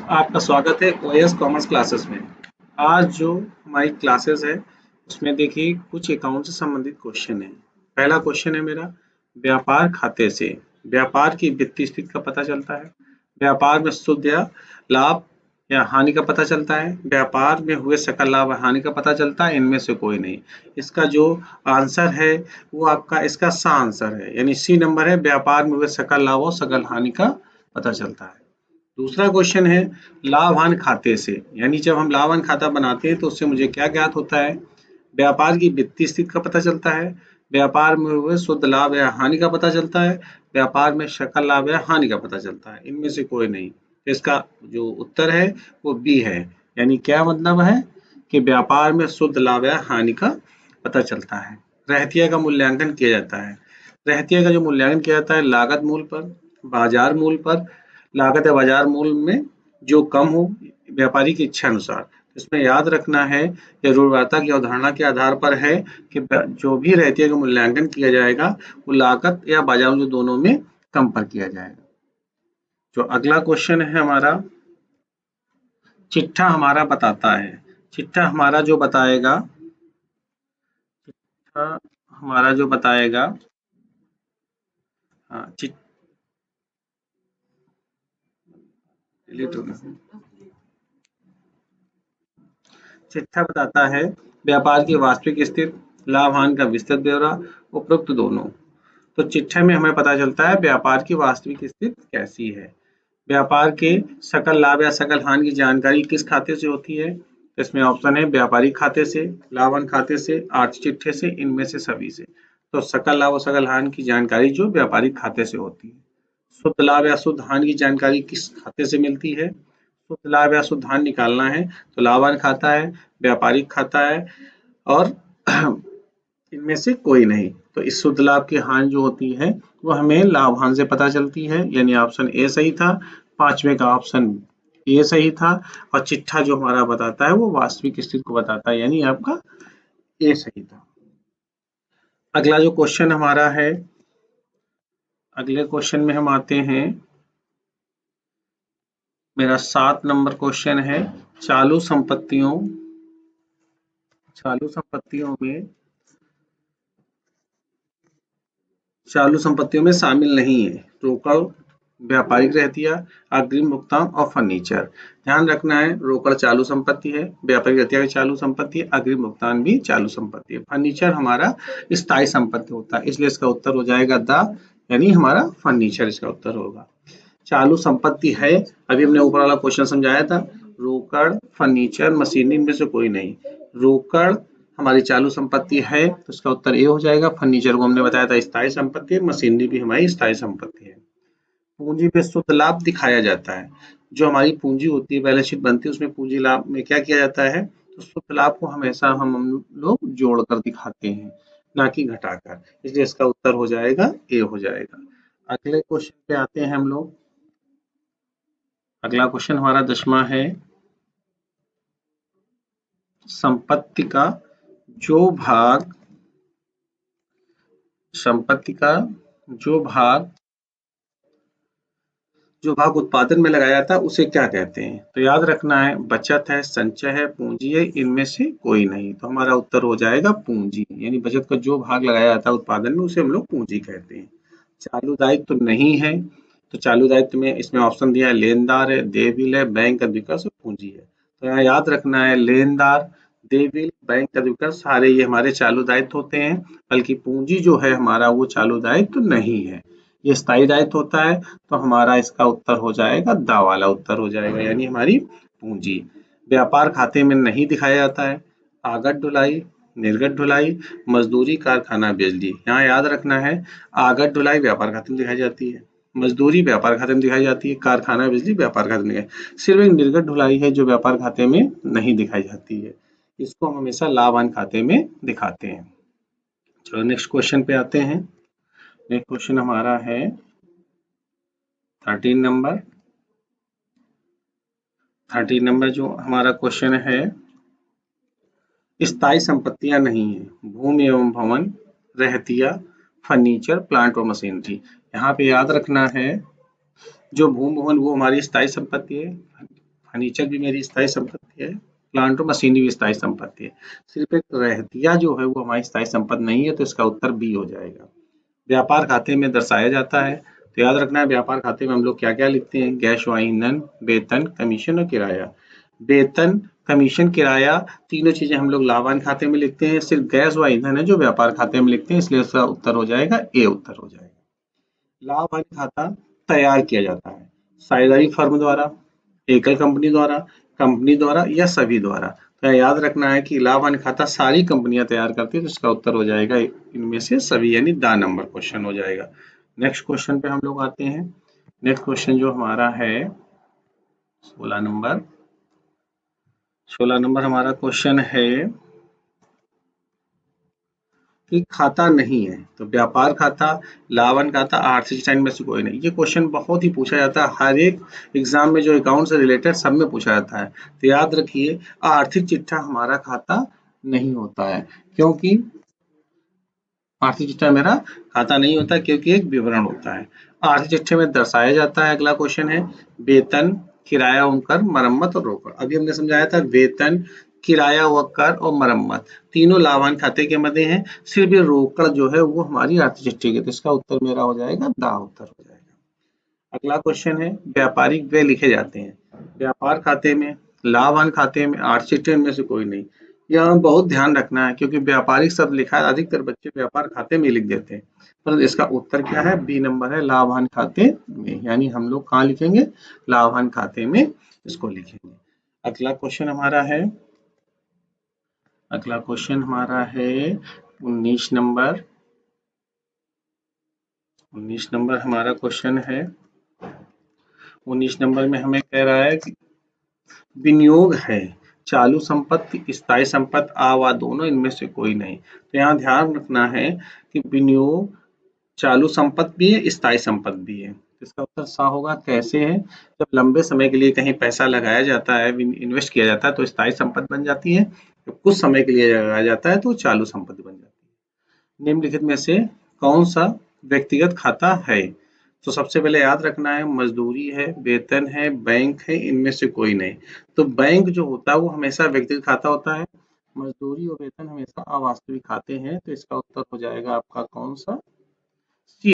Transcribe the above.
आपका स्वागत है ओएस कॉमर्स क्लासेस में। आज जो हमारी क्लासेस है उसमें देखिए कुछ अकाउंट से संबंधित क्वेश्चन है। पहला क्वेश्चन है मेरा, व्यापार खाते से व्यापार की वित्तीय स्थिति का पता चलता है। व्यापार में शुद्ध या लाभ या हानि का पता चलता है। व्यापार में हुए सकल लाभ या हानि का पता चलता है। इनमें से कोई नहीं। इसका जो आंसर है वो आपका इसका सा आंसर है, यानी सी नंबर है। व्यापार में हुए सकल लाभ और सकल हानि का पता चलता है। दूसरा क्वेश्चन है लाभ हानि खाते से, यानी जब हम लाभ हानि खाता बनाते हैं तो उससे मुझे क्या ज्ञात होता है? व्यापार की वित्तीय स्थिति का पता चलता है। व्यापार में हुए शुद्ध लाभ या हानि का पता चलता है। व्यापार में सकल लाभ या हानि का पता चलता है। इनमें से कोई नहीं। तो इसका जो उत्तर है वो बी है। यानी क्या मतलब है कि व्यापार में शुद्ध लाभ या हानि का पता चलता है। रहतिया का मूल्यांकन किया जाता है। रहतिया का जो मूल्यांकन किया जाता है लागत मूल्य पर, बाजार मूल्य पर, लागत या बाजार मूल्य में जो कम हो व्यापारी की इच्छा अनुसार। इसमें याद रखना है जरूरता की अवधारणा के आधार पर है कि जो भी रहतिया का मूल्यांकन किया जाएगा वो लागत या बाजार मूल्य दोनों में कम पर किया जाएगा। जो अगला क्वेश्चन है हमारा, चिट्ठा हमारा बताता है। चिट्ठा हमारा जो बताएगा, चिट्ठा हमारा जो बताएगा, हाँ चिट्ठा बताता है व्यापार की वास्तविक स्थिति, लाभ हानि का विस्तृत ब्यौरा, उपरोक्त दोनों। तो चिट्ठे में हमें पता चलता है व्यापार की वास्तविक स्थिति कैसी है। व्यापार के सकल लाभ या सकल हानि की जानकारी किस खाते से होती है? इसमें ऑप्शन है व्यापारिक खाते से, लाभ हानि खाते से, आर्थिक चिट्ठे से, इनमें से सभी से। तो सकल लाभ और सकल हानि की जानकारी जो व्यापारिक खाते से होती है। शुद्ध लाभ या शुद्ध हानि की जानकारी किस खाते से मिलती है? शुद्ध लाभ या शुद्ध हानि निकालना है तो लाभ हानि खाता है, व्यापारिक खाता है और इनमें से कोई नहीं। तो इस शुद्ध लाभ की हानि जो होती है वो हमें लाभ हानि से पता चलती है, यानी ऑप्शन ए सही था। पांचवे का ऑप्शन ए सही था। और चिट्ठा जो हमारा बताता है वो वास्तविक स्थिति को बताता है, यानी आपका ए सही था। अगला जो क्वेश्चन हमारा है, अगले क्वेश्चन में हम आते हैं। मेरा 7 नंबर क्वेश्चन है, चालू संपत्तियों में शामिल नहीं है रोकड़, व्यापारिक रहतिया, अग्रिम भुगतान और फर्नीचर। ध्यान रखना है रोकड़ चालू संपत्ति है, व्यापारिक रहतिया भी चालू संपत्ति है, अग्रिम भुगतान भी चालू संपत्ति है। फर्नीचर हमारा स्थायी संपत्ति होता है, इसलिए इसका उत्तर हो जाएगा द, यानी हमारा फर्नीचर इसका उत्तर होगा। चालू संपत्ति है, अभी हमने ऊपर वाला क्वेश्चन समझाया था। रोकड़, फर्नीचर, मशीनरी में से कोई नहीं। रोकड़ हमारी चालू संपत्ति है तो इसका उत्तर ए हो जाएगा। फर्नीचर को हमने बताया था स्थायी संपत्ति है, मशीनरी भी हमारी स्थायी संपत्ति है। पूंजी पे शुद्ध लाभ दिखाया जाता है। जो हमारी पूंजी होती है, बैलेंस शीट बनती है, उसमें पूंजी लाभ में क्या किया जाता है? तो शुद्ध लाभ को हमेशा हम लोग जोड़कर दिखाते हैं, ना कि घटाकर। इसलिए इसका उत्तर हो जाएगा ए हो जाएगा। अगले क्वेश्चन पे आते हैं हम लोग। अगला क्वेश्चन हमारा 10वां है, संपत्ति का जो भाग संपत्ति का जो भाग उत्पादन में लगाया जाता है उसे क्या कहते हैं? तो याद रखना है बचत है, संचय है, पूंजी है, इनमें से कोई नहीं। तो हमारा उत्तर हो जाएगा पूंजी, यानी बचत का जो भाग लगाया जाता है उत्पादन में उसे हम लोग पूंजी कहते हैं। चालू दायित्व तो नहीं है, तो चालू दायित्व में इसमें ऑप्शन दिया है लेनदार है, देयबिल है, बैंक का विकास और पूंजी है। तो यहाँ याद रखना है लेनदार, देयबिल, बैंक का विकास सारे ये हमारे चालू दायित्व होते हैं, बल्कि पूंजी जो है हमारा वो चालू दायित्व नहीं है, ये स्थायी दायित्व होता है। तो हमारा इसका उत्तर हो जाएगा दा वाला उत्तर हो जाएगा, यानी हमारी पूंजी। व्यापार खाते में नहीं दिखाया जाता है। आगत ढुलाई, निर्गत ढुलाई, मजदूरी, कारखाना बिजली। यहाँ याद रखना है आगत ढुलाई व्यापार खाते में दिखाई जाती है, मजदूरी व्यापार खाते में दिखाई जाती है, कारखाना बिजली व्यापार खाते में दिखाई। सिर्फ एक निर्गत ढुलाई है जो व्यापार खाते में नहीं दिखाई जाती है, इसको हम हमेशा लाभ हानि खाते में दिखाते हैं। चलो नेक्स्ट क्वेश्चन पे आते हैं। नेक्स्ट क्वेश्चन हमारा है 13 नंबर। 13 नंबर जो हमारा क्वेश्चन है, स्थायी संपत्तियां नहीं है, भूमि एवं भवन, रहतिया, फर्नीचर, प्लांट और मशीनरी। यहाँ पे याद रखना है जो भूमि भवन वो हमारी स्थायी संपत्ति है, फर्नीचर भी मेरी स्थायी संपत्ति है, प्लांट और मशीनरी भी स्थायी संपत्ति है। सिर्फ एक रहतिया जो है वो हमारी स्थायी संपत्ति नहीं है, तो इसका उत्तर बी हो जाएगा। व्यापार खाते में दर्शाया जाता है, तो याद रखना है व्यापार खाते में हम लोग क्या क्या लिखते हैं, गैस व ईंधन, वेतन, कमीशन और किराया। वेतन, कमीशन, किराया तीनों चीजें हम लोग लाभांश खाते में लिखते हैं, सिर्फ गैस व ईंधन है जो व्यापार खाते में लिखते हैं, इसलिए उसका उत्तर हो जाएगा ए, उत्तर हो जाएगा। लाभांश खाता तैयार किया जाता है साझेदारी फर्म द्वारा, एकल कंपनी द्वारा या सभी द्वारा। तो याद रखना है कि लाभांश खाता सारी कंपनियां तैयार करती है, तो इसका उत्तर हो जाएगा इनमें से सभी, यानी द नंबर क्वेश्चन हो जाएगा। नेक्स्ट क्वेश्चन पे हम लोग आते हैं। नेक्स्ट क्वेश्चन जो हमारा है 16 नंबर हमारा क्वेश्चन है कि खाता नहीं है, तो व्यापार खाता, लाभन खाता, आर्थिक स्टैंड में से कोई नहीं। ये क्वेश्चन बहुत ही पूछा जाता है, हर एक एग्जाम में जो अकाउंट से रिलेटेड सब में पूछा जाता है। तो याद रखिए आर्थिक चिट्ठा हमारा खाता नहीं होता है, क्योंकि आर्थिक चिट्ठा मेरा खाता नहीं होता, क्योंकि एक विवरण होता है। आर्थिक चिट्ठे में दर्शाया जाता है। अगला क्वेश्चन है वेतन, किराया व कर, मरम्मत और रोकड़। अभी हमने समझाया था वेतन, किराया व कर और मरम्मत तीनों लाभांश खाते के मध्य हैं, सिर्फ ये रोकड़ जो है वो हमारी आर्थिक चिट्ठी की, तो इसका उत्तर मेरा हो जाएगा दा, उत्तर हो जाएगा। अगला क्वेश्चन है व्यापारिक व्यय लिखे जाते हैं व्यापार खाते में, लाभांश खाते में, आर्थिक चिट्ठी में से कोई नहीं। यह बहुत ध्यान रखना है, क्योंकि व्यापारिक शब्द लिखा है अधिकतर बच्चे व्यापार खाते में लिख देते हैं, पर इसका उत्तर क्या है, बी नंबर है, लाभांश खाते में। यानी हम लोग कहाँ लिखेंगे, लाभांश खाते में इसको लिखेंगे। अगला क्वेश्चन हमारा है 19 नंबर। 19 नंबर हमारा क्वेश्चन है। 19 नंबर में हमें कह रहा है कि विनियोग है, चालू संपत्ति, स्थायी संपत्ति, आवा दोनों, इनमें से कोई नहीं। तो यहाँ ध्यान रखना है कि विनियोग चालू संपत्ति भी है, स्थायी संपत्ति भी है। इसका उत्तर सा होगा। कैसे है, जब लंबे समय के लिए कहीं पैसा लगाया जाता है, इन्वेस्ट किया जाता है, तो स्थायी संपत्ति बन जाती है। जब कुछ समय के लिए लगाया जाता है तो चालू संपत्ति बन जाती है। निम्नलिखित में से कौन सा व्यक्तिगत खाता है, तो सबसे पहले याद रखना है मजदूरी है, वेतन है, बैंक है, इनमें से कोई नहीं। तो बैंक जो होता है वो हमेशा व्यक्तिगत खाता होता है, मजदूरी और वेतन हमेशा अवास्तविक खाते हैं, तो इसका उत्तर हो जाएगा आपका कौन सा, सी